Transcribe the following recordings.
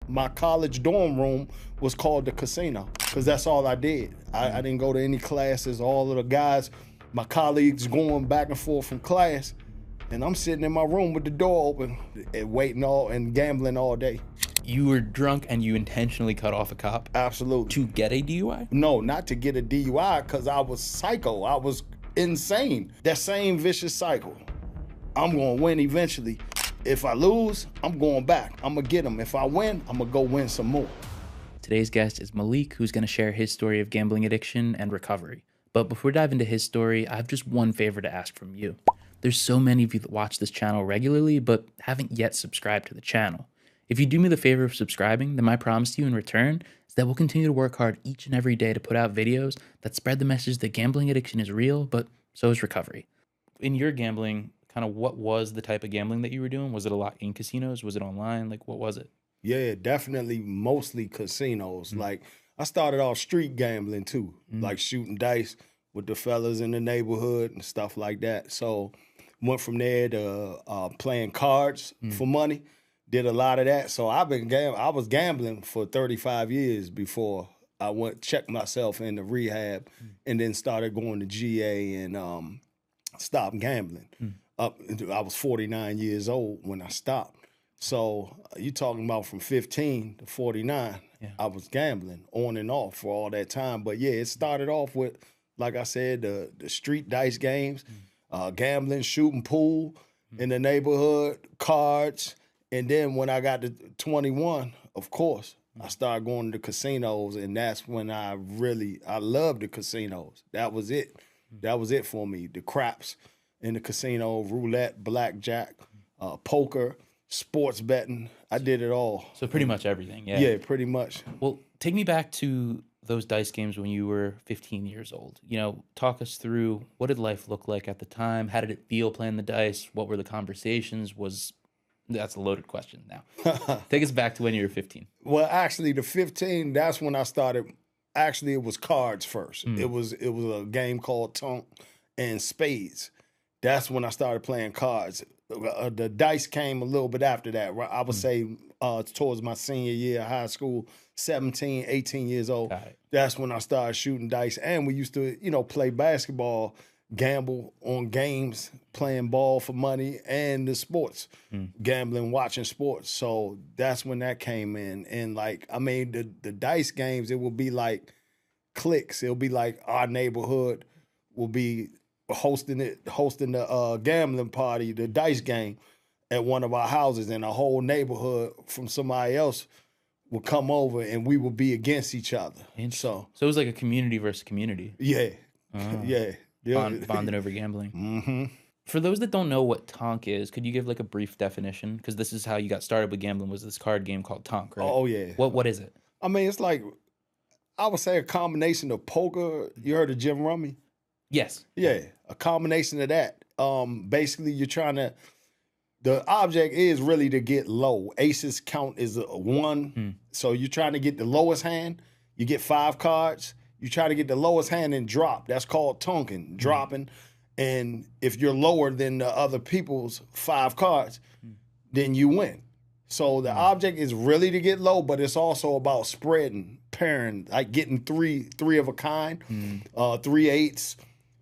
my college dorm room was called the casino because that's all I did. I didn't go to any classes. All of the guys, my colleagues going back and forth from class, and I'm sitting in my room with the door open and waiting and gambling all day. You were drunk and you intentionally cut off a cop? Absolutely. To get a DUI? No, not to get a DUI because I was psycho. I was insane. That same vicious cycle. I'm going to win eventually. If I lose, I'm going back. I'm going to get them. If I win, I'm going to go win some more. Today's guest is Malik, who's going to share his story of gambling addiction and recovery. But before we dive into his story, I have just one favor to ask from you. There's so many of you that watch this channel regularly, but haven't yet subscribed to the channel. If you do me the favor of subscribing, then my promise to you in return is that we'll continue to work hard each and every day to put out videos that spread the message that gambling addiction is real, but so is recovery. In your gambling, kind of what was the type of gambling that you were doing? Was it a lot in casinos? Was it online? Like, what was it? Yeah, definitely mostly casinos. Like, I started off street gambling too, like shooting dice with the fellas in the neighborhood and stuff like that. So went from there to playing cards for money. Did a lot of that. So I was gambling for 35 years before I checked myself into rehab and then started going to GA and stopped gambling. I was 49 years old when I stopped. So you talking about from 15 to 49, I was gambling on and off for all that time. But yeah, it started off with, like I said, the street dice games, gambling, shooting pool in the neighborhood, cards. And then when I got to 21, of course, I started going to casinos, and that's when I loved the casinos. That was it. That was it for me. The craps in the casino, roulette, blackjack, poker, sports betting. I did it all. So pretty much everything, yeah. Yeah, pretty much. Well, take me back to those dice games when you were 15 years old. You know, talk us through, what did life look like at the time? How did it feel playing the dice? What were the conversations? That's a loaded question now. Take us back to when you were 15. Well, actually, the 15, that's when I started. Actually, it was cards first. It was a game called Tonk and Spades. That's when I started playing cards. The dice came a little bit after that. I would say towards my senior year of high school, 17, 18 years old. That's when I started shooting dice. And we used to, play basketball, gamble on games, playing ball for money, and the sports, gambling, watching sports. So that's when that came in. And the dice games, it will be like cliques. It'll be like our neighborhood will be hosting the gambling party, the dice game at one of our houses, and a whole neighborhood from somebody else would come over and we would be against each other. So it was like a community versus community. Yeah. Yeah. Bonding over gambling. For those that don't know what Tonk is, could you give like a brief definition? Because this is how you got started with gambling, was this card game called Tonk, right? Oh, yeah. What is it? I mean, it's like, I would say a combination of poker. You heard of Jim Rummy? Yes. Yeah, a combination of that. Basically, the object is really to get low. Aces count is a 1. So you're trying to get the lowest hand. You get 5 cards. You try to get the lowest hand and drop. That's called tonking, dropping. And if you're lower than the other people's 5 cards, then you win. So the object is really to get low, but it's also about spreading, pairing, like getting three of a kind, 3/8,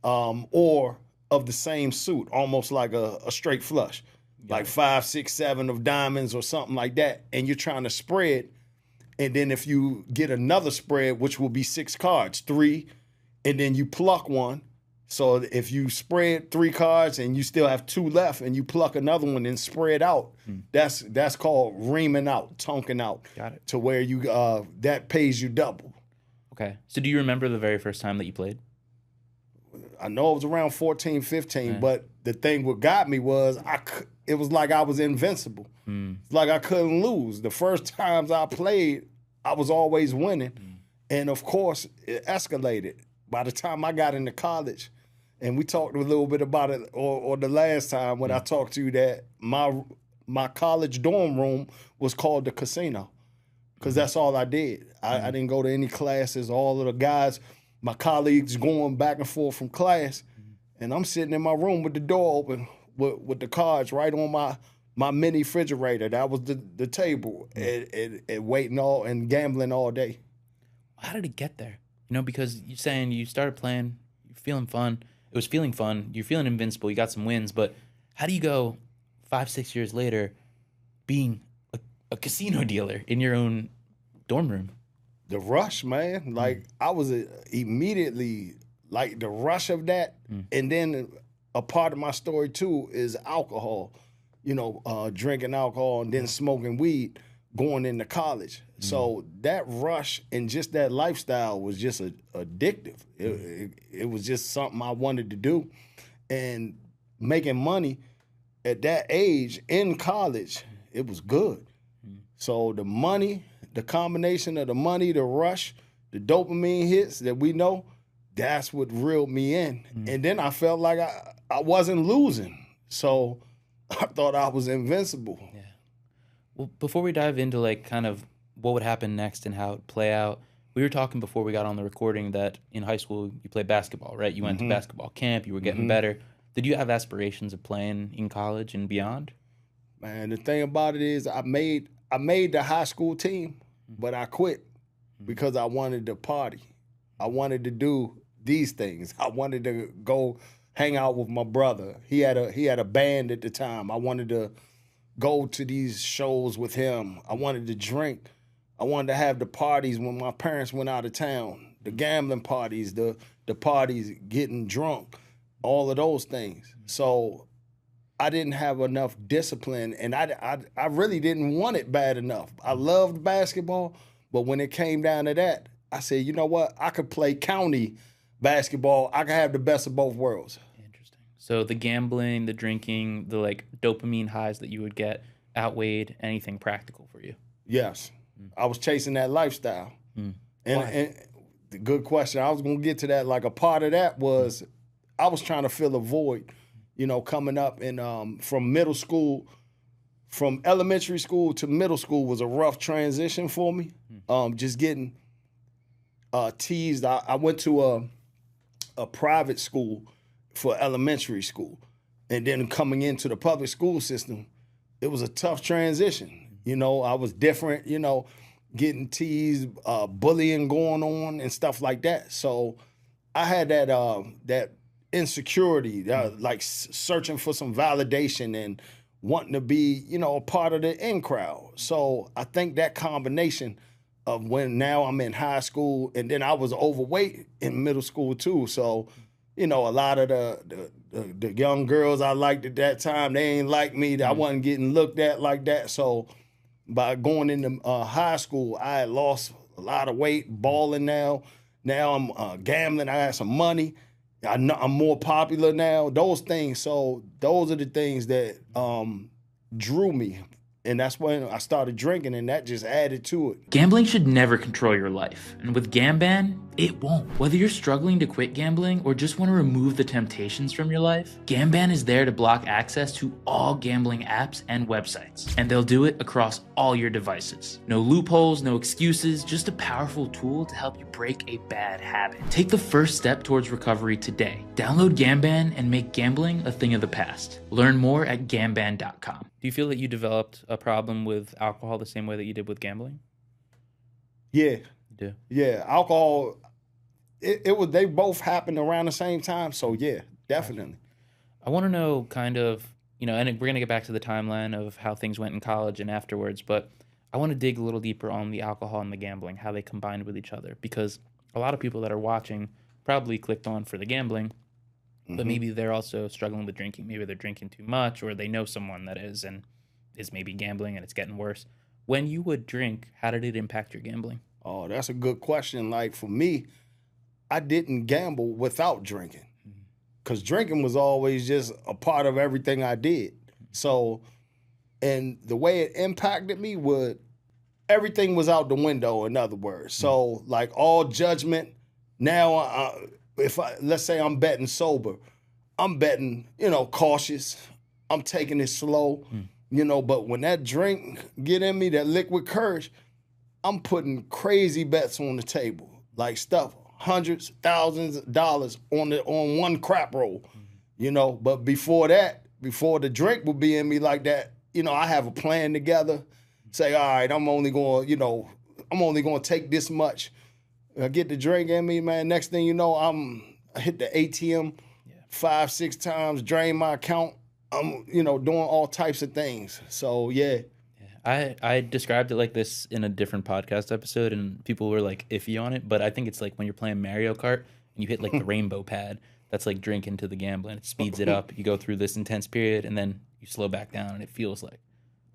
or of the same suit, almost like a straight flush, like 5, 6, 7 of diamonds or something like that. And you're trying to spread. And then if you get another spread, which will be 6 cards, 3, and then you pluck one. So if you spread 3 cards and you still have 2 left and you pluck another one and spread out, that's called reaming out, tonking out. Got it. To where you that pays you double. Okay. So do you remember the very first time that you played? I know it was around 14, 15, but the thing what got me was it was like I was invincible. It's like I couldn't lose. The first times I played, I was always winning. And of course, it escalated. By the time I got into college, and we talked a little bit about it or the last time when I talked to you, that my college dorm room was called the casino because that's all I did. I didn't go to any classes. All of the guys, my colleagues going back and forth from class, and I'm sitting in my room with the door open with the cards right on my mini refrigerator. That was the table, and waiting and gambling all day. How did it get there? Because you're saying you started playing, you're feeling fun. It was feeling fun. You're feeling invincible. You got some wins, but how do you go 5-6 years later being a casino dealer in your own dorm room? The rush, man. Like I was immediately like the rush of that, and then a part of my story too is alcohol. Drinking alcohol and then smoking weed, going into college. So that rush and just that lifestyle was just addictive. It was just something I wanted to do, and making money at that age in college, it was good. So the money, the combination of the money, the rush, the dopamine hits that we know, that's what reeled me in. And then I felt like I wasn't losing. So I thought I was invincible. Yeah. Well, before we dive into like kind of what would happen next and how it would play out, we were talking before we got on the recording that in high school you played basketball, right? You went to basketball camp, you were getting better. Did you have aspirations of playing in college and beyond? Man, the thing about it is I made the high school team, but I quit because I wanted to party. I wanted to do these things. I wanted to go hang out with my brother. He had a band at the time. I wanted to go to these shows with him. I wanted to drink. I wanted to have the parties when my parents went out of town, the gambling parties, the parties getting drunk, all of those things. So I didn't have enough discipline, and I really didn't want it bad enough. I loved basketball, but when it came down to that, I said, you know what? I could play county basketball. I could have the best of both worlds. Interesting. So the gambling, the drinking, the like dopamine highs that you would get outweighed anything practical for you? Yes. I was chasing that lifestyle. And the good question, I was going to get to that. Like a part of that was I was trying to fill a void, coming up. And from middle school, from elementary school to middle school was a rough transition for me. Just getting teased. I went to a private school for elementary school. And then coming into the public school system, it was a tough transition. I was different, getting teased, bullying going on and stuff like that. So I had that insecurity, like searching for some validation and wanting to be, a part of the in crowd. So I think that combination of when now I'm in high school, and then I was overweight in middle school too. So, a lot of the young girls I liked at that time, they ain't like me. I wasn't getting looked at like that. So by going into high school, I had lost a lot of weight, balling now. Now I'm gambling. I have some money. I'm more popular now. Those things. So those are the things that drew me. And that's when I started drinking, and that just added to it. Gambling should never control your life. And with Gamban, it won't. Whether you're struggling to quit gambling or just want to remove the temptations from your life, Gamban is there to block access to all gambling apps and websites. And they'll do it across all your devices. No loopholes, no excuses, just a powerful tool to help you break a bad habit. Take the first step towards recovery today. Download Gamban and make gambling a thing of the past. Learn more at Gamban.com. Do you feel that you developed a problem with alcohol the same way that you did with gambling? Yeah. You do? Yeah. Alcohol, it was, they both happened around the same time. So yeah, definitely. I want to know kind of, and we're going to get back to the timeline of how things went in college and afterwards, but I want to dig a little deeper on the alcohol and the gambling, how they combined with each other, because a lot of people that are watching probably clicked on for the gambling, but maybe they're also struggling with drinking. Maybe they're drinking too much, or they know someone that is and is maybe gambling and it's getting worse. When you would drink, how did it impact your gambling? Oh, that's a good question. Like for me, I didn't gamble without drinking, because drinking was always just a part of everything I did. So, and the way it impacted me would, everything was out the window, in other words. So like all judgment, now let's say I'm betting sober, I'm betting, cautious. I'm taking it slow, but when that drink get in me, that liquid courage, I'm putting crazy bets on the table, like stuff, hundreds, thousands of dollars on one crap roll, But before that, before the drink would be in me like that, I have a plan together. Say, all right, I'm only going to take this much. I get the drink in me, man. Next thing you know, I hit the ATM 5-6 times, drain my account. I'm, doing all types of things. So, yeah. I described it like this in a different podcast episode, and people were like iffy on it, but I think it's like when you're playing Mario Kart and you hit like the rainbow pad, that's like drinking to the gambling. It speeds it up. You go through this intense period, and then you slow back down, and it feels like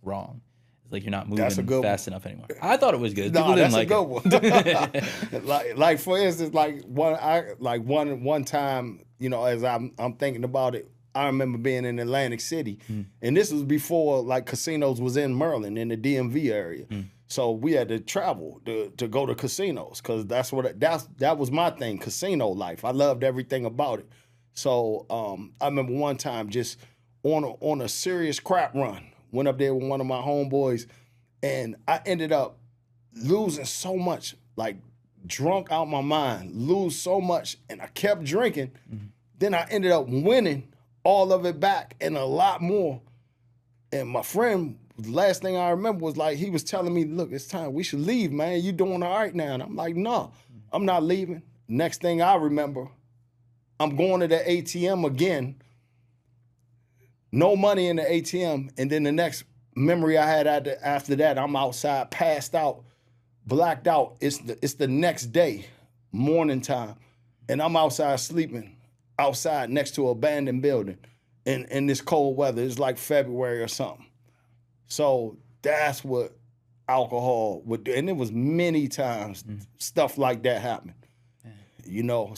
wrong. It's like you're not moving fast enough anymore. I thought it was good. People didn't like it. like for instance, one time, as I'm thinking about it, I remember being in Atlantic City, and this was before like casinos was in Maryland in the DMV area. So we had to travel to go to casinos because that was my thing, casino life. I loved everything about it. So I remember one time just on a serious crap run, went up there with one of my homeboys, and I ended up losing so much, like drunk out my mind, lose so much, and I kept drinking. Then I ended up winning all of it back and a lot more. And my friend, the last thing I remember was like, he was telling me, look, it's time, we should leave, man. You doing all right now? And I'm like, no, I'm not leaving. Next thing I remember, I'm going to the ATM again. No money in the ATM. And then the next memory I had after that, I'm outside, passed out, blacked out. It's the next day, morning time. And I'm outside sleeping. Outside next to an abandoned building in this cold weather. It's like February or something. So that's what alcohol would do. And it was many times stuff like that happened.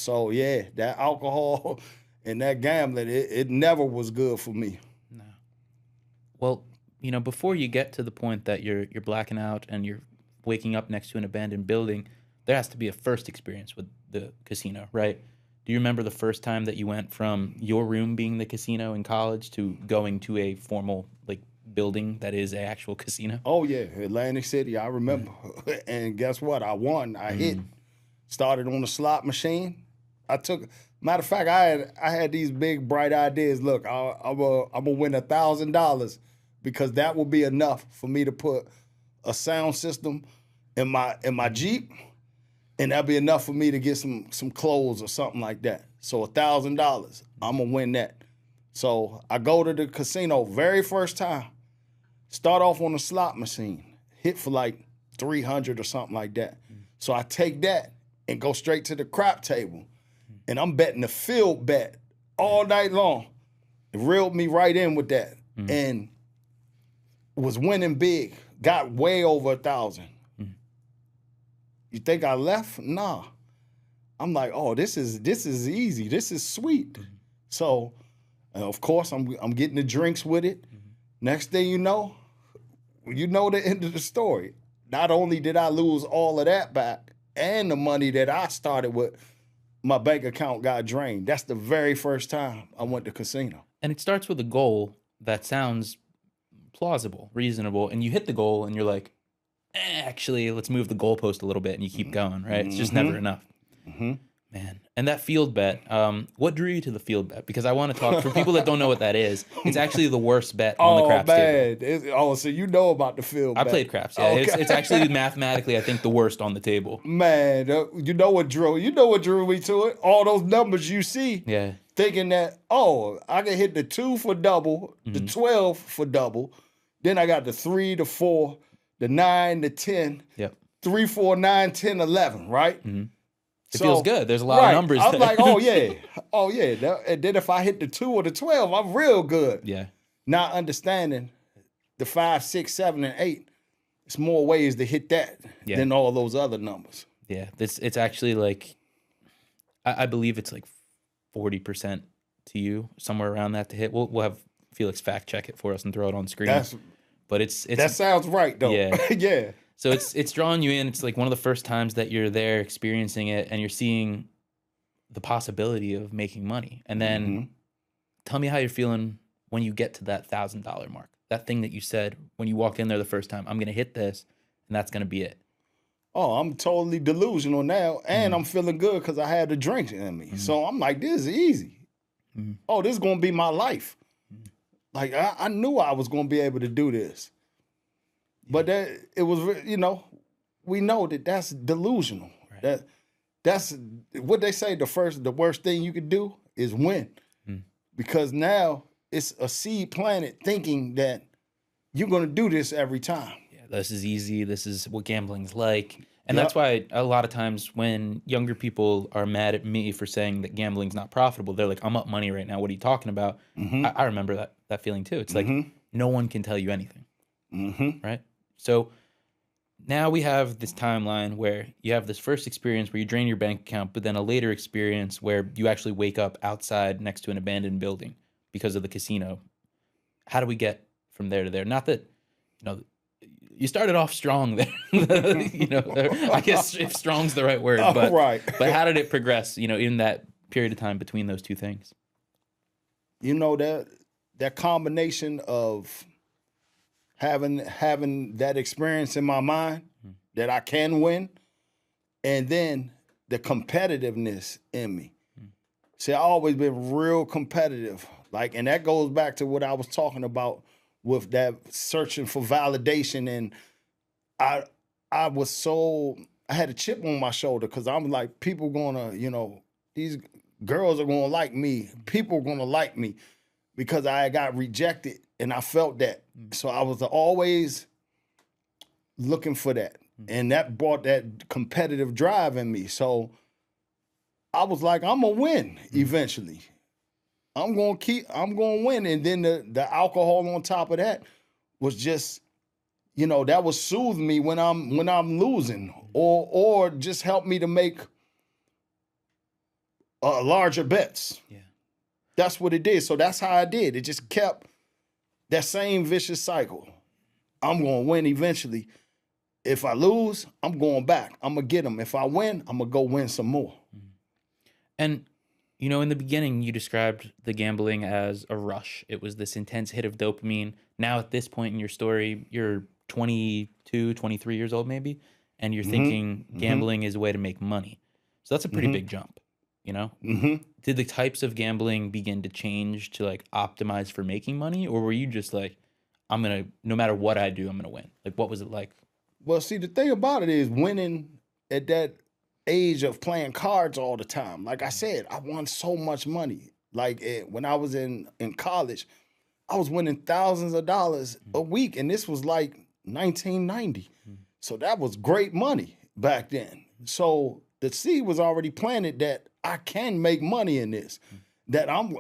So yeah, that alcohol and that gambling, it never was good for me. No. Well, before you get to the point that you're blacking out and you're waking up next to an abandoned building, there has to be a first experience with the casino, right? Do you remember the first time that you went from your room being the casino in college to going to a formal building that is an actual casino? Oh yeah, Atlantic City, I remember. And guess what? I won. I hit. Started on the slot machine. Matter of fact, I had these big bright ideas. Look, I'm gonna win $1,000 because that will be enough for me to put a sound system in my Jeep. And that'd be enough for me to get some clothes or something like that. So $1,000, I'm gonna win that. So I go to the casino very first time, start off on the slot machine, hit for like 300 or something like that. So I take that and go straight to the crap table, and I'm betting the field bet all night long. It reeled me right in with that, and was winning big. Got way over 1,000. You think I left? Nah. I'm like, oh, this is easy. This is sweet. So, of course, I'm getting the drinks with it. Next thing you know the end of the story. Not only did I lose all of that back and the money that I started with, my bank account got drained. That's the very first time I went to casino. And it starts with a goal that sounds plausible, reasonable, and you hit the goal and you're like, actually, let's move the goalpost a little bit, and you keep going, right? It's just never enough. Man. And that field bet, what drew you to the field bet? Because I want to talk, for people that don't know what that is, it's actually the worst bet on the craps table. So you know about the field bet. I played craps, yeah. Okay. It's actually mathematically, I think, the worst on the table. Man, you know what drew me to it? All those numbers you see. Yeah. Thinking that, I can hit the 2 for double, the 12 for double, then I got the 3, the 4, the 9, the 10, 3, 4, 9, 10, 11, right? It feels good. There's a lot of numbers I'm there. like, oh yeah. And then if I hit the 2 or the 12, I'm real good. Yeah. Not understanding the 5, 6, 7, and 8, it's more ways to hit that than all those other numbers. Yeah. It's actually like, I believe it's like 40% to you, somewhere around that to hit. We'll have Felix fact check it for us and throw it on screen. But it's that sounds right though. Yeah. Yeah. So it's drawing you in. It's like one of the first times that you're there experiencing it, and you're seeing the possibility of making money. And then tell me how you're feeling when you get to that $1,000 mark. That thing that you said when you walked in there the first time, I'm gonna hit this, and that's gonna be it. Oh, I'm totally delusional now, and I'm feeling good because I had the drinks in me. So I'm like, this is easy. Oh, this is gonna be my life. Like I knew I was going to be able to do this, but that it was, we know that that's delusional. Right. That's what they say. The worst thing you could do is win, because now it's a seed planted thinking that you're going to do this every time. Yeah, this is easy. This is what gambling's like. And that's why a lot of times when younger people are mad at me for saying that gambling's not profitable, they're like, I'm up money right now. What are you talking about? I remember that feeling too. It's like no one can tell you anything, right? So now we have this timeline where you have this first experience where you drain your bank account, but then a later experience where you actually wake up outside next to an abandoned building because of the casino. How do we get from there to there? Not that, you started off strong there. I guess if strong's the right word, but but how did it progress, in that period of time between those two things? That combination of having that experience in my mind that I can win, and then the competitiveness in me. See, I've always been real competitive. And that goes back to what I was talking about with that searching for validation. And I had a chip on my shoulder because I'm like, people gonna, these girls are gonna like me. People are gonna like me because I got rejected, and I felt that. So I was always looking for that. And that brought that competitive drive in me. So I was like, I'm gonna win eventually. I'm gonna win. And then the alcohol on top of that was just, that was soothe me when I'm losing, or just help me to make larger bets. Yeah. That's what it did. So that's how I did. It just kept that same vicious cycle. I'm gonna win eventually. If I lose, I'm going back. I'm gonna get them. If I win, I'm gonna go win some more. And in the beginning, you described the gambling as a rush. It was this intense hit of dopamine. Now, at this point in your story, you're 22, 23 years old maybe, and you're thinking gambling is a way to make money. So that's a pretty big jump, Did the types of gambling begin to change to optimize for making money? Or were you just like, no matter what I do, I'm going to win? What was it like? Well, see, the thing about it is winning at that age of playing cards all the time. Like I said, I won so much money. When I was in college, I was winning thousands of dollars a week, and this was 1990. So that was great money back then. So the seed was already planted that I can make money in this, that I'm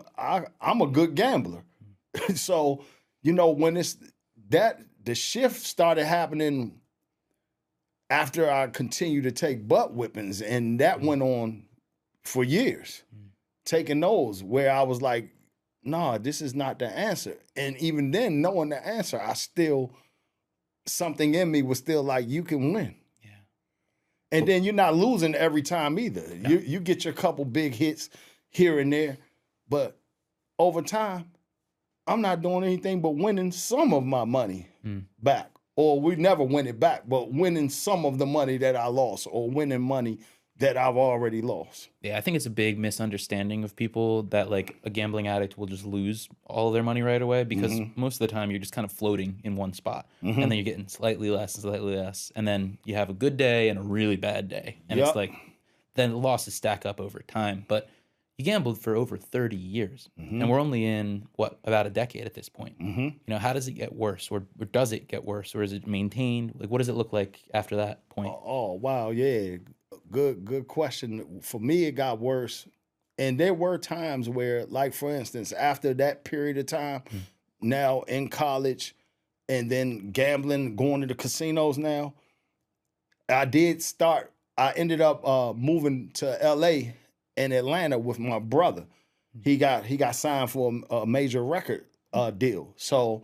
a good gambler. So, when the shift started happening after I continued to take butt whippings, and that went on for years, taking those where I was like, nah, this is not the answer. And even then, knowing the answer, something in me was still like, you can win. Yeah. And then you're not losing every time either. No. You get your couple big hits here and there, but over time, I'm not doing anything but winning some of my money back. Or we never win it back, but winning some of the money that I lost, or winning money that I've already lost. Yeah, I think it's a big misunderstanding of people that a gambling addict will just lose all of their money right away, because most of the time you're just kind of floating in one spot, and then you're getting slightly less, and then you have a good day and a really bad day, and it's then the losses stack up over time. But you gambled for over 30 years, and we're only in, about a decade at this point. How does it get worse, or does it get worse, or is it maintained? What does it look like after that point? Oh, wow, yeah. Good question. For me, it got worse. And there were times where, for instance, after that period of time, now in college, and then gambling, going to the casinos now, I ended up moving to LA and Atlanta with my brother. He got signed for a major record deal. So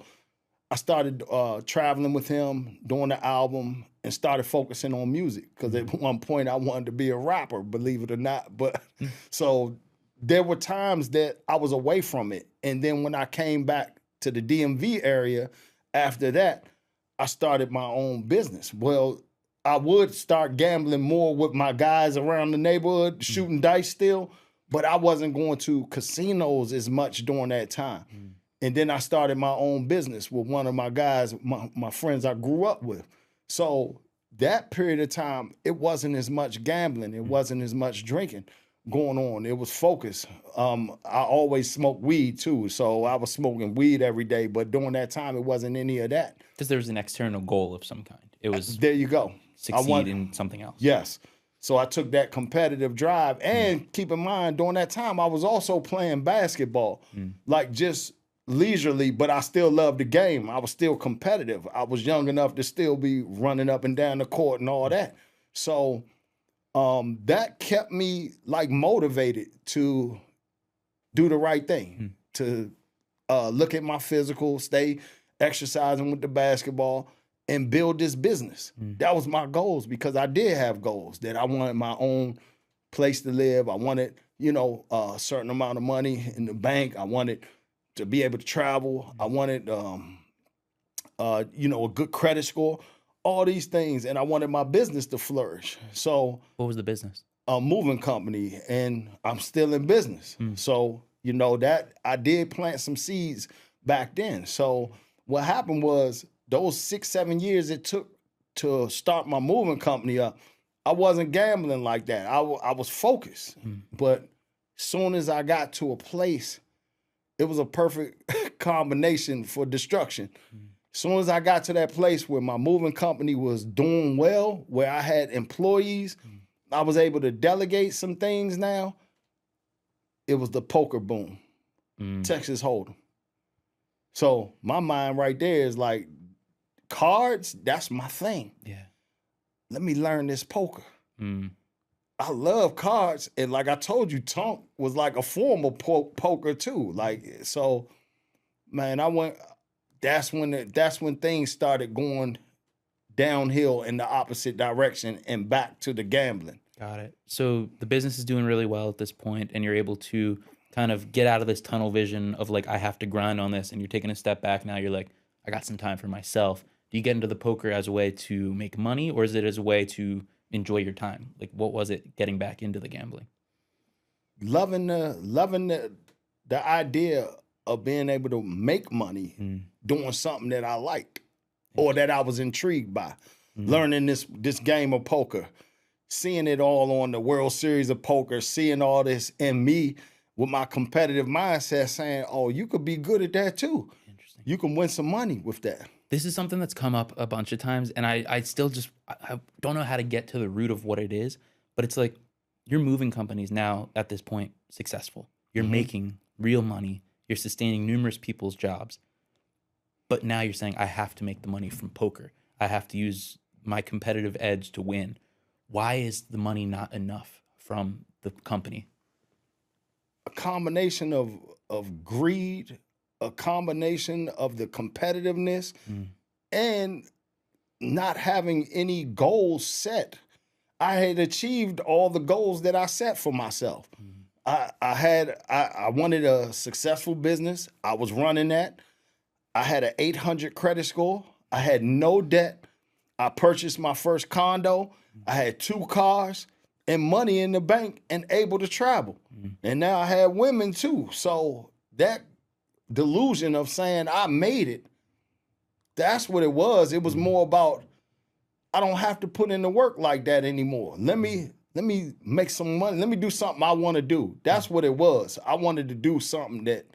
I started traveling with him, doing the album, and started focusing on music, because at one point I wanted to be a rapper, believe it or not. But so there were times that I was away from it. And then when I came back to the DMV area after that, I started my own business. Well, I would start gambling more with my guys around the neighborhood, shooting dice still, but I wasn't going to casinos as much during that time. And then I started my own business with one of my guys, my friends I grew up with. So that period of time, it wasn't as much gambling. It wasn't as much drinking going on. It was focus. I always smoked weed too. So I was smoking weed every day. But during that time, it wasn't any of that. Because there was an external goal of some kind. It was there you go. Succeed in something else. Yes. So I took that competitive drive. And keep in mind, during that time, I was also playing basketball. Like just leisurely, but I still loved the game. I was still competitive. I was young enough to still be running up and down the court and all that. So that kept me like motivated to do the right thing, to look at my physical, stay exercising with the basketball, and build this business. That was my goals, because I did have goals that I wanted my own place to live. I wanted, a certain amount of money in the bank. I wanted to be able to travel. I wanted, a good credit score, all these things. And I wanted my business to flourish. So what was the business? A moving company, and I'm still in business. So, that I did plant some seeds back then. So what happened was those 6-7 years it took to start my moving company up, I wasn't gambling like that. I was focused. But soon as I got to a place, it was a perfect combination for destruction. As soon as I got to that place where my moving company was doing well, where I had employees, I was able to delegate some things now. It was the poker boom, Texas Hold'em. So my mind right there is like, cards, that's my thing. Yeah. Let me learn this poker. I love cards. And like I told you, Tonk was like a form of poker too. Like, so, man, that's when things started going downhill in the opposite direction and back to the gambling. Got it. So the business is doing really well at this point, and you're able to kind of get out of this tunnel vision of like, I have to grind on this, and you're taking a step back. Now you're like, I got some time for myself. Do you get into the poker as a way to make money, or is it as a way to enjoy your time? Like, what was it getting back into the gambling? Loving the idea of being able to make money doing something that I liked or that I was intrigued by. Learning this game of poker, seeing it all on the World Series of Poker, seeing all this, and me with my competitive mindset saying, oh, you could be good at that too. Interesting. You can win some money with that. This is something that's come up a bunch of times, and I still just I don't know how to get to the root of what it is, but it's like you're moving companies now at this point successful. You're making real money. You're sustaining numerous people's jobs. But now you're saying, I have to make the money from poker. I have to use my competitive edge to win. Why is the money not enough from the company? A combination of greed, a combination of the competitiveness, and not having any goals set. I had achieved all the goals that I set for myself. I wanted a successful business. I was running that. I had an 800 credit score. I had no debt. I purchased my first condo. I had 2 cars and money in the bank and able to travel. And now I had women too. So that delusion of saying I made it, that's what it was. It was more about, I don't have to put in the work like that anymore. Let me make some money. Let me do something I want to do. That's what it was. I wanted to do something that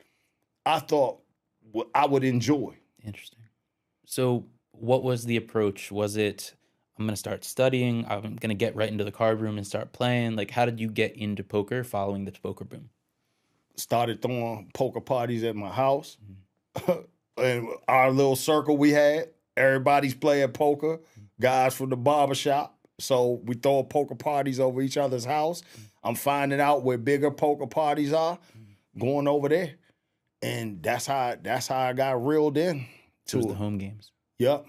I thought I would enjoy. Interesting. So what was the approach? Was it, I'm going to start studying, I'm going to get right into the card room and start playing? Like, how did you get into poker following the poker boom? Started throwing poker parties at my house. And our little circle we had, everybody's playing poker, guys from the barbershop. So we throw poker parties over each other's house. I'm finding out where bigger poker parties are, going over there. And that's how I got reeled in. So it was the home games. Yep.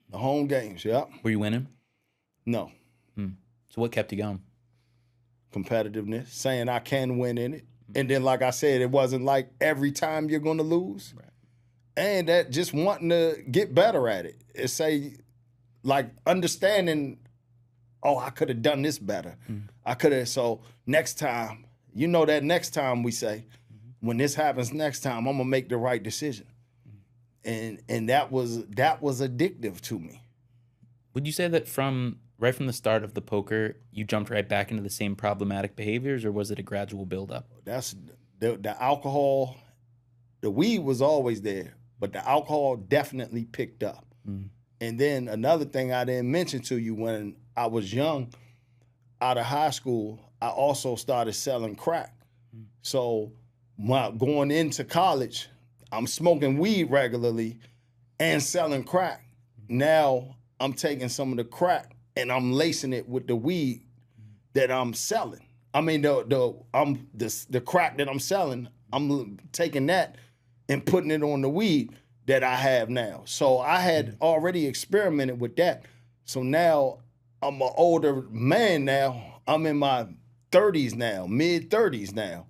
The home games, yep. Were you winning? No. So what kept you going? Competitiveness, saying I can win in it. And then, like I said, it wasn't like every time you're going to lose. Right. And that just wanting to get better at it. It's say, like, understanding, oh, I could have done this better. I could have, so next time, that next time we say, when this happens next time, I'm gonna make the right decision. And that was addictive to me. Would you say that right from the start of the poker, you jumped right back into the same problematic behaviors, or was it a gradual buildup? That's the alcohol, the weed was always there, but the alcohol definitely picked up. And then another thing I didn't mention to you, when I was young, out of high school, I also started selling crack. So while going into college, I'm smoking weed regularly and selling crack. Now I'm taking some of the crack and I'm lacing it with the weed that I'm selling. I mean, the crack that I'm selling, I'm taking that and putting it on the weed that I have now. So I had already experimented with that. So now I'm an older man now. I'm in my 30s now, mid-30s now.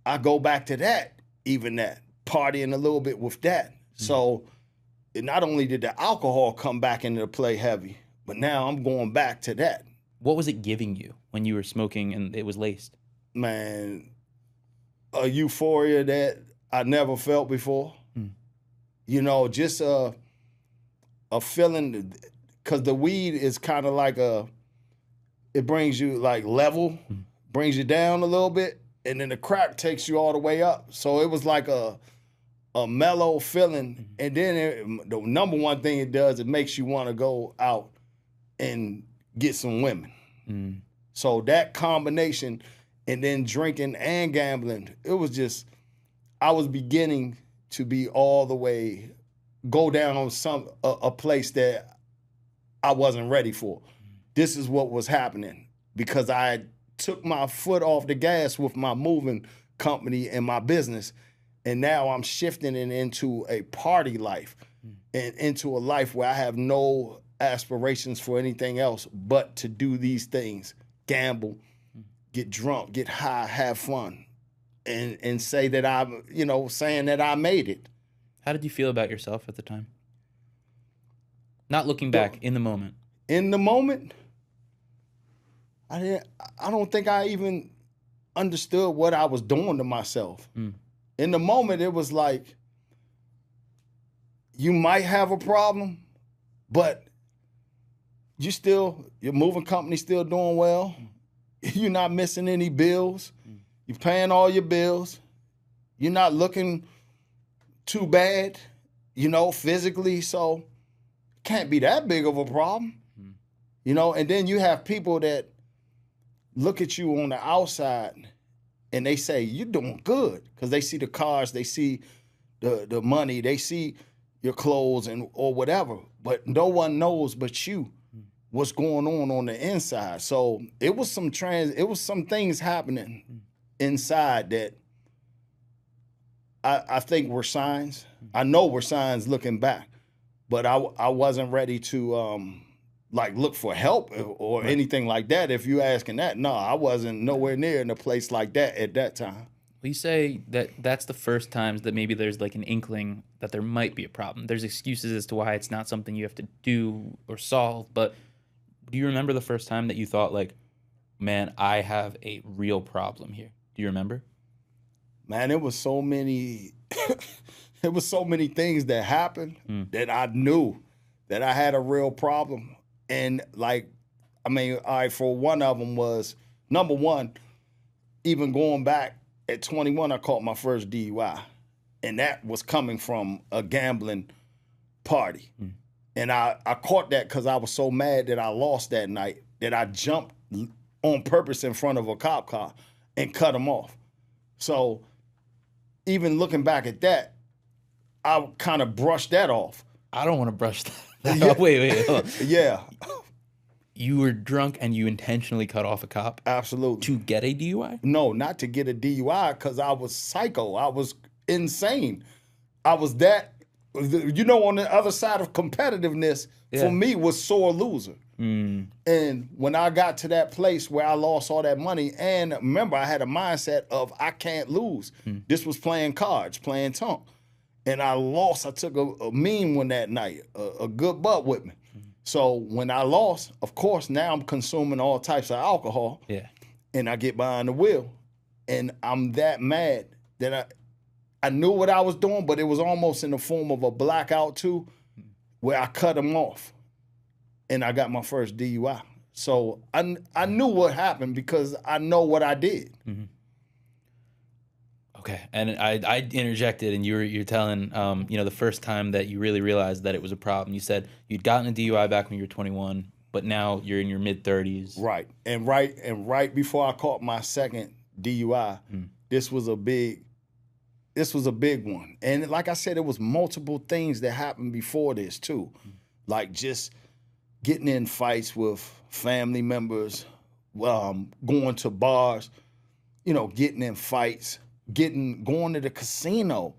I go back to that, even that, partying a little bit with that. So not only did the alcohol come back into play heavy, but now I'm going back to that. What was it giving you when you were smoking and it was laced? Man, a euphoria that I never felt before. You know, just a feeling, because the weed is kind of like it brings you like level, brings you down a little bit, and then the crack takes you all the way up. So it was like a mellow feeling. And then the number one thing it does, it makes you want to go out and get some women. So that combination, and then drinking and gambling, it was just, I was beginning to be all the way, go down on a place that I wasn't ready for. This is what was happening, because I took my foot off the gas with my moving company and my business, and now I'm shifting it into a party life and into a life where I have no aspirations for anything else but to do these things: gamble, get drunk, get high, have fun, and say that I'm, saying that I made it. How did you feel about yourself at the time? Not looking back, in the moment. In the moment, I don't think I even understood what I was doing to myself. In the moment, it was like, you might have a problem, but your moving company's still doing well. You're not missing any bills. You're paying all your bills. You're not looking too bad, physically. So can't be that big of a problem, And then you have people that look at you on the outside and they say, you're doing good, because they see the cars, they see the money, they see your clothes or whatever. But no one knows but you what's going on the inside. So it was some things happening inside that I think were signs. I know were signs looking back, but I wasn't ready to look for help or anything like that. If you asking that, no, I wasn't nowhere near in a place like that at that time. Well, you say that that's the first times that maybe there's like an inkling that there might be a problem. There's excuses as to why it's not something you have to do or solve, but do you remember the first time that you thought like, man, I have a real problem here? Do you remember? Man, it was so many things that happened that I knew that I had a real problem. And for one of them was, number one, even going back at 21, I caught my first DUI. And that was coming from a gambling party. And I caught that because I was so mad that I lost that night that I jumped on purpose in front of a cop car and cut him off. So even looking back at that, I kind of brushed that off. I don't want to brush that off. Wait. Hold on. Yeah. You were drunk and you intentionally cut off a cop? Absolutely. To get a DUI? No, not to get a DUI, because I was psycho. I was insane. I was that, on the other side of competitiveness, for me, was sore loser. And when I got to that place where I lost all that money, and remember, I had a mindset of I can't lose. This was playing cards, playing tonk. And I lost. I took a mean one that night, a good butt with me. So when I lost, of course, now I'm consuming all types of alcohol. Yeah. And I get behind the wheel. And I'm that mad that I knew what I was doing, but it was almost in the form of a blackout too, where I cut them off, and I got my first DUI. So I knew what happened because I know what I did. Mm-hmm. Okay, and I interjected, and you're telling the first time that you really realized that it was a problem. You said you'd gotten a DUI back when you were 21, but now you're in your mid-30s. Right, and right before I caught my second DUI, this was a big one. And like I said, it was multiple things that happened before this too, like just getting in fights with family members, going to bars, getting in fights. Going to the casino,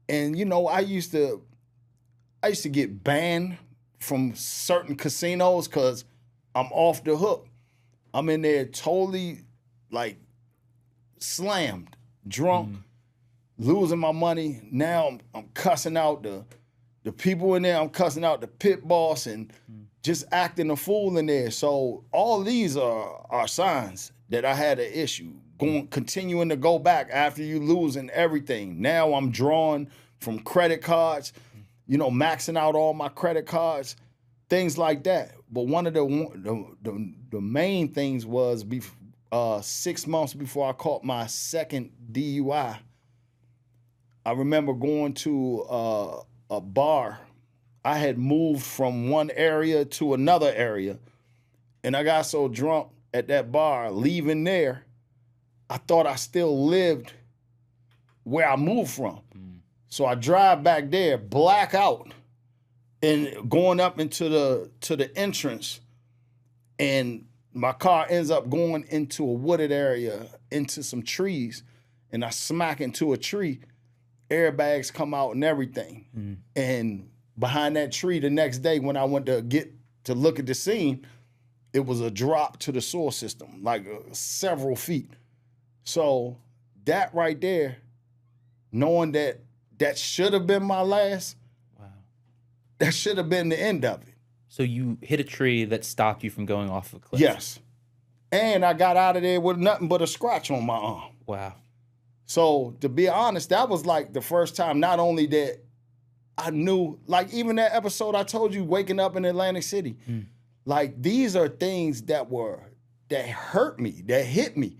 and I used to get banned from certain casinos because I'm off the hook. I'm in there totally like slammed, drunk, losing my money. Now I'm cussing out the people in there. I'm cussing out the pit boss and just acting a fool in there. So all these are signs that I had an issue. Continuing to go back after you losing everything. Now I'm drawing from credit cards, maxing out all my credit cards, things like that. But one of the main things was 6 months before I caught my second DUI. I remember going to a bar. I had moved from one area to another area, and I got so drunk at that bar, leaving there, I thought I still lived where I moved from. So I drive back there, black out, and going up into the entrance, and my car ends up going into a wooded area, into some trees, and I smack into a tree. Airbags come out and everything. And behind that tree the next day when I went to look at the scene, it was a drop to the sewer system, like several feet. So that right there, knowing that should have been my last, that should have been the end of it. So you hit a tree that stopped you from going off a cliff? Yes. And I got out of there with nothing but a scratch on my arm. Wow. So to be honest, that was like the first time not only that I knew, like even that episode I told you, waking up in Atlantic City, like these are things that hurt me, that hit me.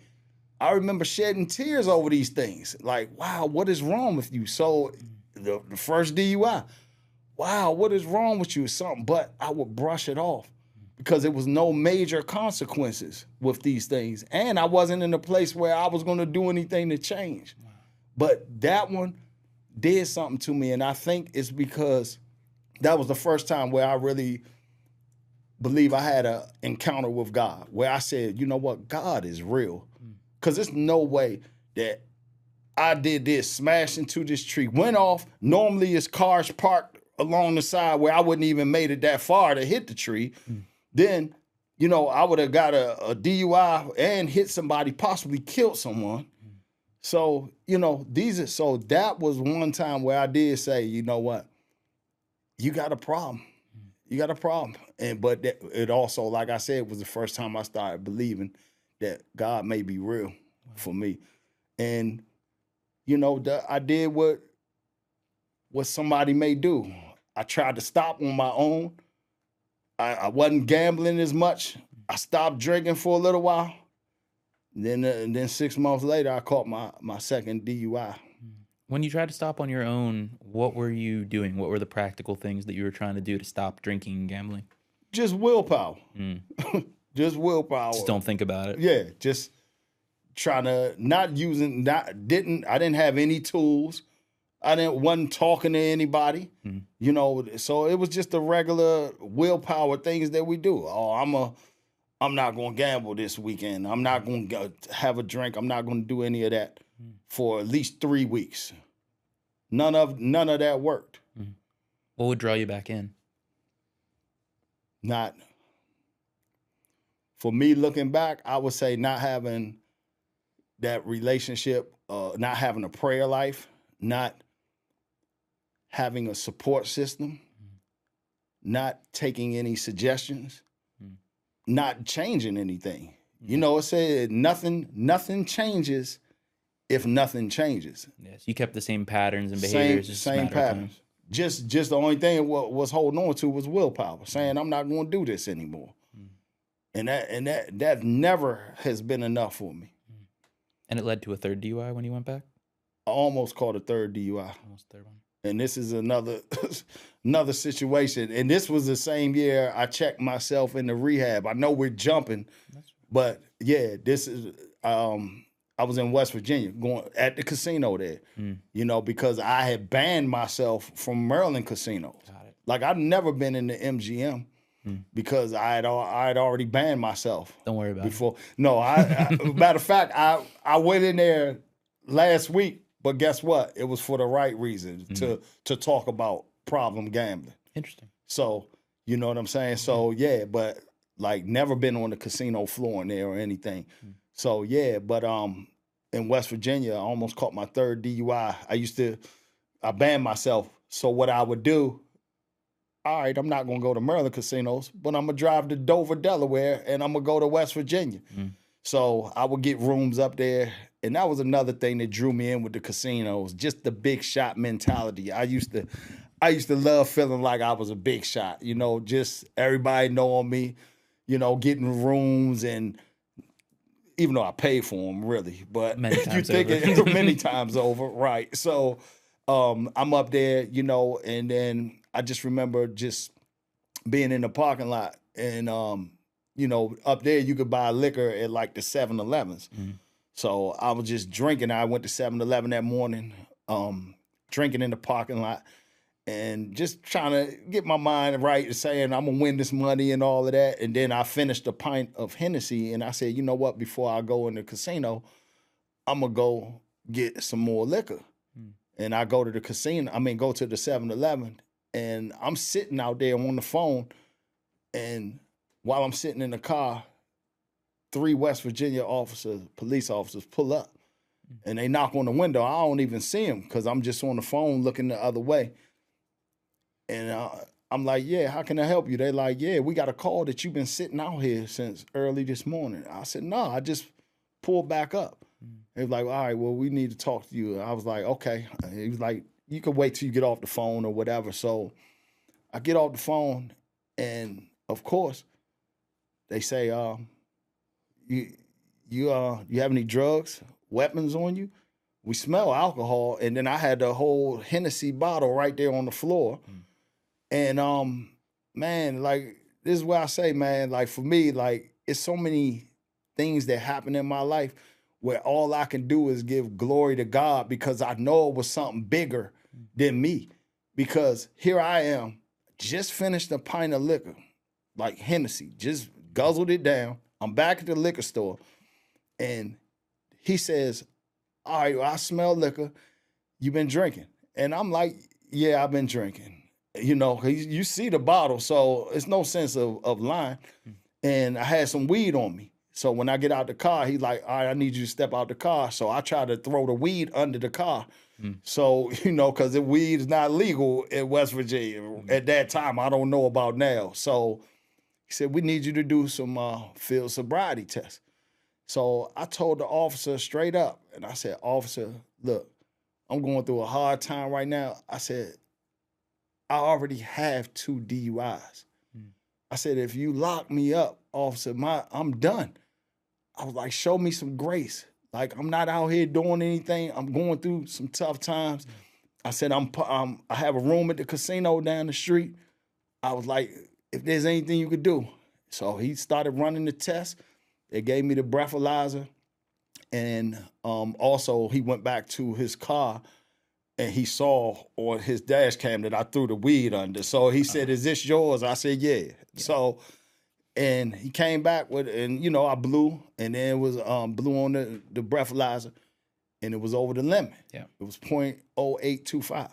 I remember shedding tears over these things. Like, wow, what is wrong with you? So the first DUI, wow, what is wrong with you? Something, but I would brush it off because there was no major consequences with these things. And I wasn't in a place where I was going to do anything to change. But that one did something to me. And I think it's because that was the first time where I really believe I had an encounter with God, where I said, you know what, God is real. Because there's no way that I did this, smashed into this tree, went off. Normally it's cars parked along the side where I wouldn't even made it that far to hit the tree. Then, I would have got a DUI and hit somebody, possibly killed someone. So, so that was one time where I did say, you know what, you got a problem. You got a problem. But it also, like I said, was the first time I started believing that God may be real for me. And, I did what somebody may do. I tried to stop on my own. I wasn't gambling as much. I stopped drinking for a little while. Then 6 months later, I caught my second DUI. When you tried to stop on your own, what were you doing? What were the practical things that you were trying to do to stop drinking and gambling? Just willpower. Just willpower. Just don't think about it. Yeah, just trying to I didn't have any tools. Wasn't talking to anybody. So it was just the regular willpower things that we do. Oh, I'm not going to gamble this weekend. I'm not going to have a drink. I'm not going to do any of that for at least 3 weeks. None of that worked. What would draw you back in? Not. For me, looking back, I would say not having that relationship, not having a prayer life, not having a support system, not taking any suggestions, not changing anything. It said nothing changes if nothing changes. Yes, you kept the same patterns and behaviors. Same patterns. Just the only thing was holding on to was willpower, saying I'm not going to do this anymore. And that never has been enough for me. And it led to a third DUI when you went back? I almost caught a third DUI. Almost third one. And this is another situation. And this was the same year I checked myself into rehab. I know we're jumping, but yeah, this is I was in West Virginia going at the casino there, you know, because I had banned myself from Maryland casinos. Got it. Like I've never been in the MGM because I had already banned myself. Don't worry about it. No, matter of fact, I went in there last week. But guess what? It was for the right reason, to talk about problem gambling. Interesting. So, you know what I'm saying? So, yeah, but like never been on the casino floor in there or anything. So, yeah, but in West Virginia, I almost caught my third DUI. I banned myself. So what I would do, all right, I'm not going to go to Maryland casinos, but I'm going to drive to Dover, Delaware, and I'm going to go to West Virginia. So I would get rooms up there. And that was another thing that drew me in with the casinos, just the big shot mentality. I used to love feeling like I was a big shot, you know, just everybody knowing me, you know, getting rooms, and even though I paid for them, really, but you think it many times over, right? So I'm up there, you know, and then I just remember just being in the parking lot, and you know, up there you could buy liquor at like the 7-Elevens. So I was just drinking. I went to 7-Eleven that morning, drinking in the parking lot, and just trying to get my mind right, saying I'm going to win this money and all of that. And then I finished a pint of Hennessy, and I said, you know what, before I go in the casino, I'm going to go get some more liquor. And I go to the casino, go to the 7-Eleven, and I'm sitting out there on the phone, and while I'm sitting in the car, 3 West Virginia police officers pull up, and they knock on the window. I don't even see them because I'm just on the phone looking the other way. And I'm like, yeah, how can I help you? They're like, yeah, we got a call that you've been sitting out here since early this morning. I said, no, I just pulled back up. They was like, all right, well, we need to talk to you. I was like, okay. He was like, you can wait till you get off the phone or whatever. So I get off the phone, and of course, they say, you have any drugs, weapons on you? We smell alcohol. And then I had the whole Hennessy bottle right there on the floor. And man, like, this is what I say, man, like, for me, like, it's so many things that happen in my life where all I can do is give glory to God, because I know it was something bigger than me. Because here I am, just finished a pint of liquor, like Hennessy, just guzzled it down. I'm back at the liquor store, and he says, all right, well, I smell liquor. You been drinking? And I'm like, yeah, I've been drinking. You know, you see the bottle, so it's no sense of lying. And I had some weed on me. So when I get out the car, he's like, all right, I need you to step out the car. So I try to throw the weed under the car. So, you know, because the weed is not legal in West Virginia at that time. I don't know about now. So he said, we need you to do some field sobriety tests. So I told the officer straight up, and I said, officer, look, I'm going through a hard time right now. I said, I already have 2 DUIs. I said, if you lock me up, officer, I'm done. I was like, show me some grace. Like, I'm not out here doing anything. I'm going through some tough times. I said, I have a room at the casino down the street. I was like, if there's anything you could do. So he started running the test. They gave me the breathalyzer. And also he went back to his car, and he saw on his dash cam that I threw the weed under. So he said, is this yours? I said, yeah. So, and he came back with, and you know, I blew, and then it was blew on the breathalyzer, and it was over the limit. Yeah. It was 0.0825.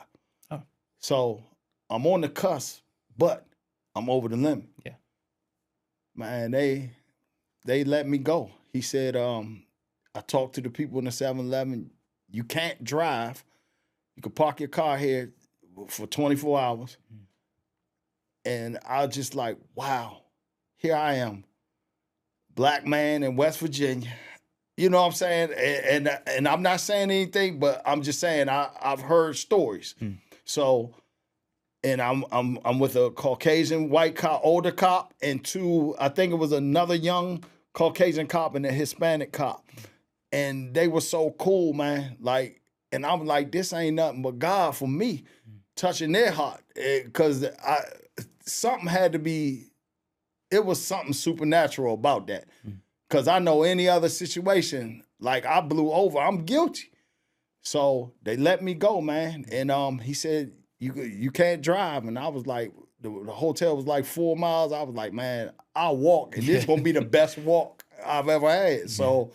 Oh. So I'm on the cusp, but I'm over the limit. Yeah. Man, they let me go. He said, I talked to the people in the 7-Eleven, you can't drive. You could park your car here for 24 hours. And I was just like, wow, here I am, black man in West Virginia, You know what I'm saying? And I'm not saying anything, but I'm just saying I've heard stories. So, and I'm with a Caucasian white cop, older cop, and I think it was another young Caucasian cop and a Hispanic cop. And they were so cool, man. Like, and I'm like, this ain't nothing but God for me, touching their heart. Because something had to be, it was something supernatural about that. Because I know any other situation, like I blew over, I'm guilty. So they let me go, man. And he said, you can't drive. And I was like, the hotel was like 4 miles. I was like, man, I'll walk. And this is going to be the best walk I've ever had. So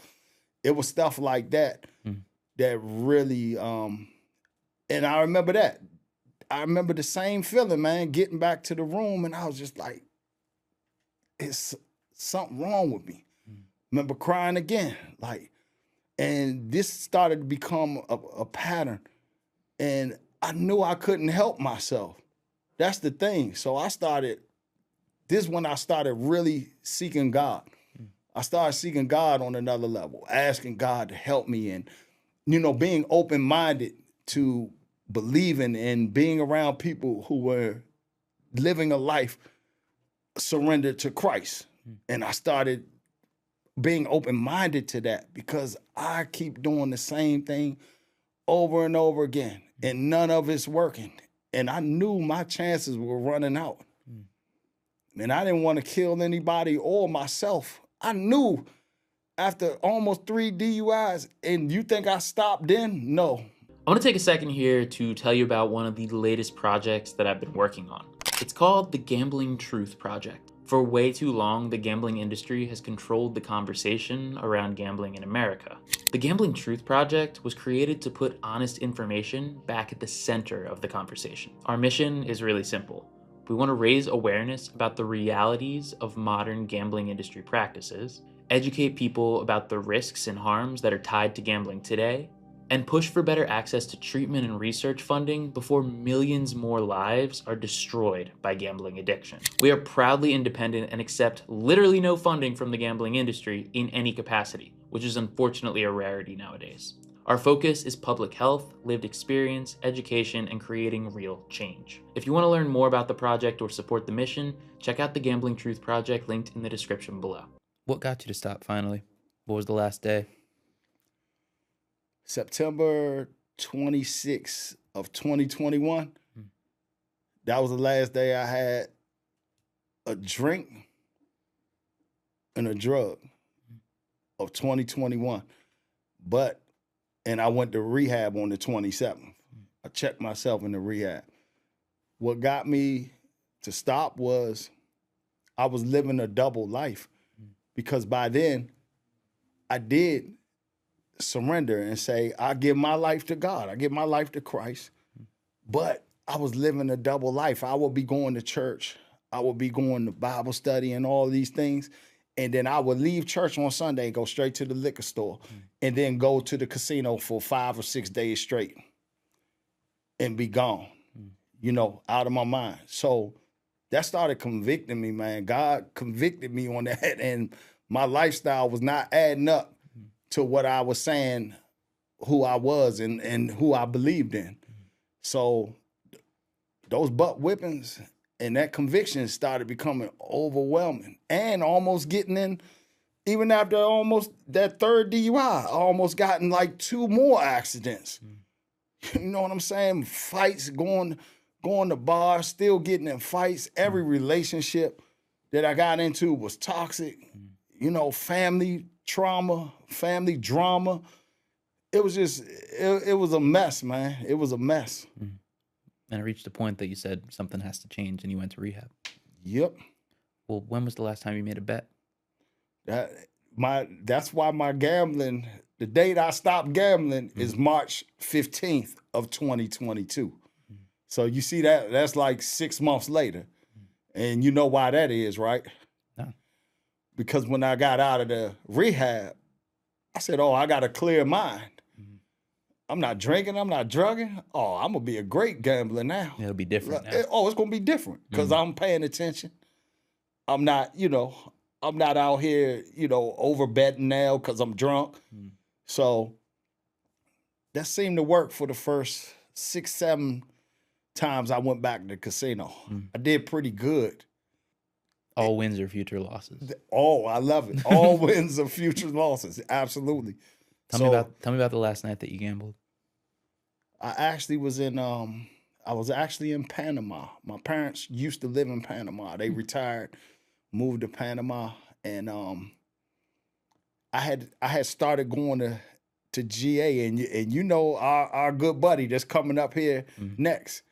it was stuff like that that really, and I remember that. I remember the same feeling, man, getting back to the room. And I was just like, it's something wrong with me. Remember crying again, like, and this started to become a pattern. And I knew I couldn't help myself. That's the thing. So this is when I started really seeking God. I started seeking God on another level, asking God to help me and, being open-minded to believing and being around people who were living a life surrendered to Christ. And I started being open-minded to that because I keep doing the same thing over and over again and none of it's working. And I knew my chances were running out. And I didn't want to kill anybody or myself. I knew after almost 3 DUIs, and you think I stopped then? No. I want to take a second here to tell you about one of the latest projects that I've been working on. It's called the Gambling Truth Project. For way too long, the gambling industry has controlled the conversation around gambling in America. The Gambling Truth Project was created to put honest information back at the center of the conversation. Our mission is really simple. We want to raise awareness about the realities of modern gambling industry practices, educate people about the risks and harms that are tied to gambling today, and push for better access to treatment and research funding before millions more lives are destroyed by gambling addiction. We are proudly independent and accept literally no funding from the gambling industry in any capacity, which is unfortunately a rarity nowadays. Our focus is public health, lived experience, education, and creating real change. If you want to learn more about the project or support the mission, check out the Gambling Truth Project linked in the description below. What got you to stop finally? What was the last day? September 26th of 2021. That was the last day I had a drink and a drug of 2021. And I went to rehab on the 27th. I checked myself in the rehab. What got me to stop was I was living a double life because by then I did surrender and say, I give my life to God. I give my life to Christ. But I was living a double life. I would be going to church. I would be going to Bible study and all these things. And then I would leave church on Sunday and go straight to the liquor store and then go to the casino for 5 or 6 days straight and be gone, out of my mind. So that started convicting me, man. God convicted me on that. And my lifestyle was not adding up to what I was saying, who I was and who I believed in. So those butt whippings and that conviction started becoming overwhelming and almost getting in, even after almost that 3rd DUI, I almost got in like 2 more accidents. You know what I'm saying? Fights, going to bars, still getting in fights. Every relationship that I got into was toxic. Family trauma, family drama. It was just, it was a mess, man. It was a mess. And it reached a point that you said something has to change and you went to rehab. Yep. Well, when was the last time you made a bet? That's why my gambling, the date I stopped gambling is March 15th of 2022. So you see that's like 6 months later. And you know why that is, right? No. Because when I got out of the rehab, I said, I got a clear mind. I'm not drinking, I'm not drugging. I'm going to be a great gambler now. It'll be different now. It's going to be different because I'm paying attention. I'm not, I'm not out here, over betting now because I'm drunk. So that seemed to work for the first 6, 7 times I went back to the casino. I did pretty good. All wins or future losses. Oh, I love it. All wins or future losses. Absolutely. Tell me about the last night that you gambled. I actually was in Panama. My parents used to live in Panama. They retired, moved to Panama, and I had started going to GA, and our good buddy that's coming up here next.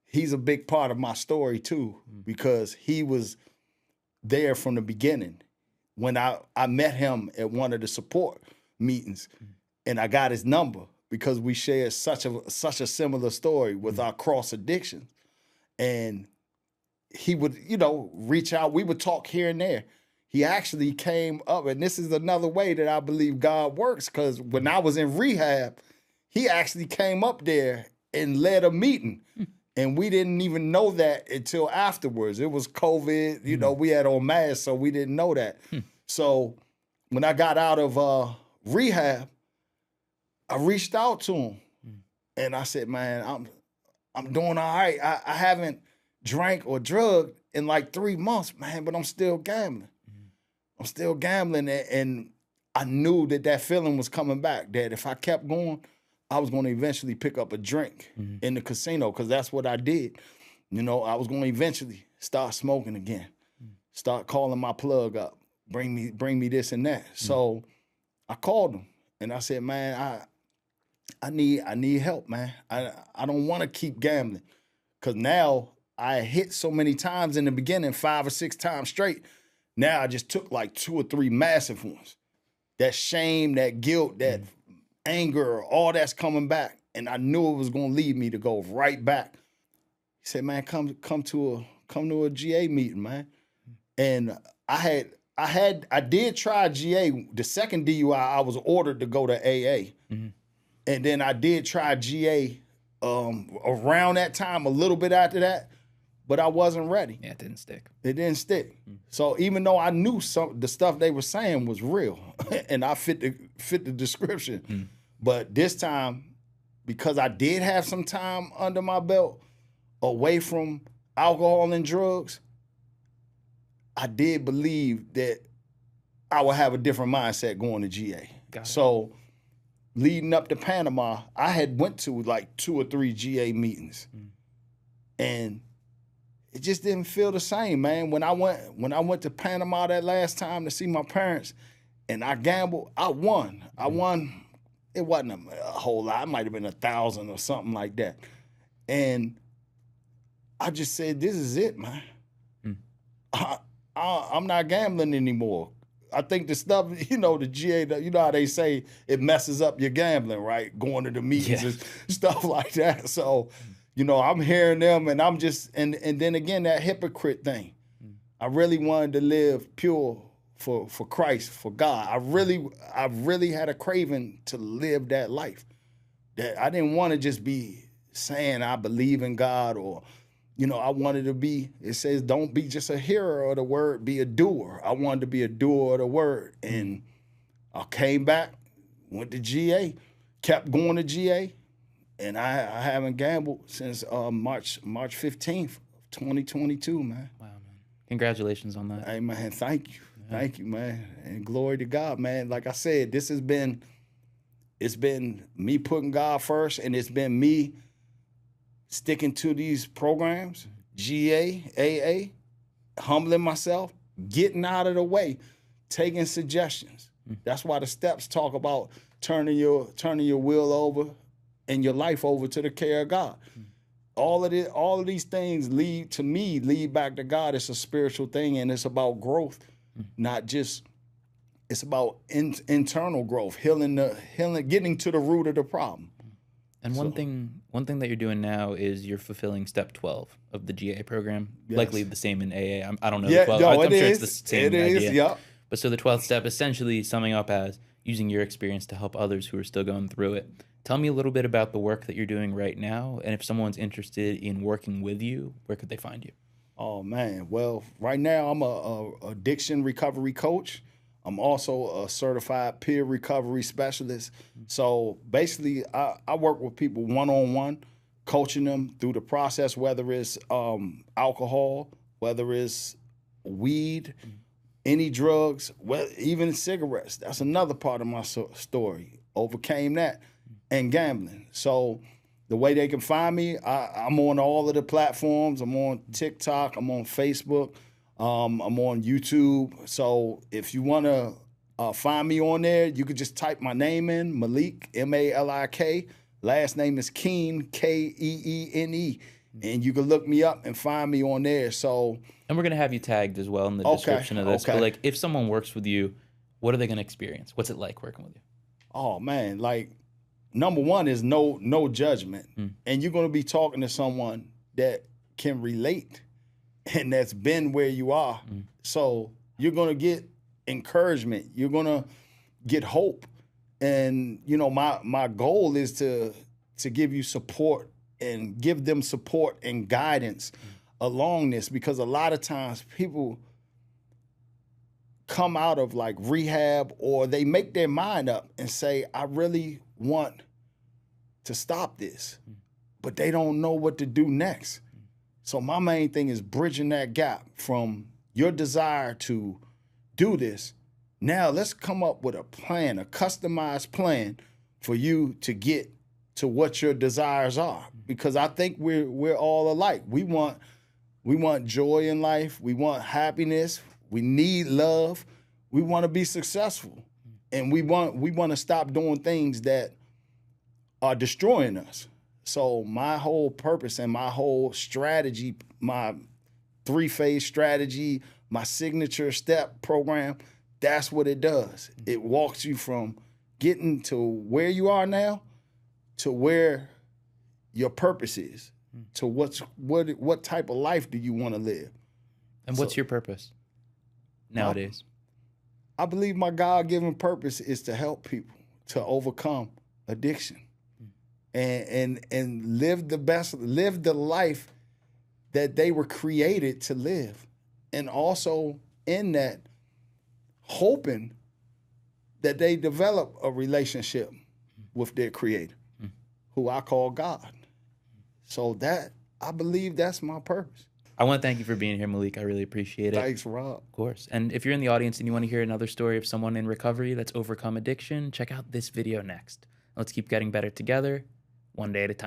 He's a big part of my story too, because he was there from the beginning. When I met him at one of the support meetings, and I got his number because we shared such a similar story with our cross addictions, and he would reach out. We would talk here and there. He actually came up, and this is another way that I believe God works, because when I was in rehab, he actually came up there and led a meeting. And we didn't even know that until afterwards. It was COVID, we had on masks, so we didn't know that. So when I got out of rehab, I reached out to him, and I said, man, I'm doing all right. I haven't drank or drugged in like 3 months, man, but I'm still gambling. I'm still gambling, and I knew that feeling was coming back, that if I kept going, I was going to eventually pick up a drink in the casino, because that's what I did. I was going to eventually start smoking again, start calling my plug up, bring me this and that. So I called him, and I said, man, I need help, man. I don't want to keep gambling, because now I hit so many times in the beginning, 5 or 6 times straight. Now I just took like 2 or 3 massive ones. That shame, that guilt, that anger, all that's coming back. And I knew it was going to lead me to go right back. He said, man, come to a GA meeting, man. And I did try GA. The second DUI, I was ordered to go to AA. And then I did try GA around that time, a little bit after that, but I wasn't ready. Yeah, it didn't stick. It didn't stick. So even though I knew the stuff they were saying was real, and I fit the description, but this time, because I did have some time under my belt away from alcohol and drugs, I did believe that I would have a different mindset going to GA. So leading up to Panama, I had went to like 2 or 3 GA meetings, and it just didn't feel the same, man. When I went to Panama that last time to see my parents, and I gambled, I won. It wasn't a whole lot. It might have been 1,000 or something like that. And I just said, this is it, man. I'm not gambling anymore. I think the stuff, the GA, how they say it messes up your gambling, right? Going to the meetings and stuff like that. So, I'm hearing them, and I'm just, and then again, that hypocrite thing. I really wanted to live pure for Christ, for God. I really had a craving to live that life. That I didn't want to just be saying I believe in God, or, I wanted to be, it says, don't be just a hearer of the word, be a doer. I wanted to be a doer of the word. And I came back, went to GA, kept going to GA, and I haven't gambled since March 15th, 2022, man. Wow, man. Congratulations on that. Hey, man, thank you. Yeah. Thank you, man. And glory to God, man. Like I said, it's been me putting God first, and it's been me sticking to these programs, GA, AA, humbling myself, getting out of the way, taking suggestions. That's why the steps talk about turning your will over and your life over to the care of God. All of these things lead back to God. It's a spiritual thing, and it's about growth, not just. It's about internal growth, healing, getting to the root of the problem. And one thing that you're doing now is you're fulfilling step 12 of the GA program. Yes. Likely the same in AA. I don't know the 12. I'm sure it's the same idea. It is, yeah. But so the 12th step, essentially summing up as using your experience to help others who are still going through it. Tell me a little bit about the work that you're doing right now, and if someone's interested in working with you, where could they find you? Oh man, well, right now I'm a addiction recovery coach. I'm also a certified peer recovery specialist. So basically, I work with people one-on-one, coaching them through the process, whether it's alcohol, whether it's weed, any drugs, well, even cigarettes. That's another part of my story. Overcame that, and gambling. So the way they can find me, I'm on all of the platforms. I'm on TikTok. I'm on Facebook. I'm on YouTube. So if you want to find me on there, you could just type my name in, Malik, Malik. Last name is Keene, Keene. And you can look me up and find me on there. So, and we're going to have you tagged as well in the description of this. Okay. But like, if someone works with you, what are they going to experience? What's it like working with you? Oh man, like number one is no judgment. And you're going to be talking to someone that can relate and that's been where you are. So you're going to get encouragement. You're going to get hope. And, you know, my goal is to give you support and give them support and guidance along this, because a lot of times people come out of like rehab, or they make their mind up and say, I really want to stop this, but they don't know what to do next. So my main thing is bridging that gap from your desire to do this. Now let's come up with a plan, a customized plan for you to get to what your desires are. Because I think we're all alike. We want joy in life. We want happiness. We need love. We want to be successful. And we want to stop doing things that are destroying us. So my whole purpose and my whole strategy, my 3-phase strategy, my signature step program, that's what it does. It walks you from getting to where you are now to where your purpose is, to what type of life do you want to live. And what's your purpose nowadays? I believe my God-given purpose is to help people to overcome addiction and live the life that they were created to live. And also in that, hoping that they develop a relationship with their creator, who I call God. So I believe that's my purpose. I want to thank you for being here, Malik. I really appreciate it. Thanks, Rob. Of course. And if you're in the audience and you want to hear another story of someone in recovery that's overcome addiction, check out this video next. Let's keep getting better together, one day at a time.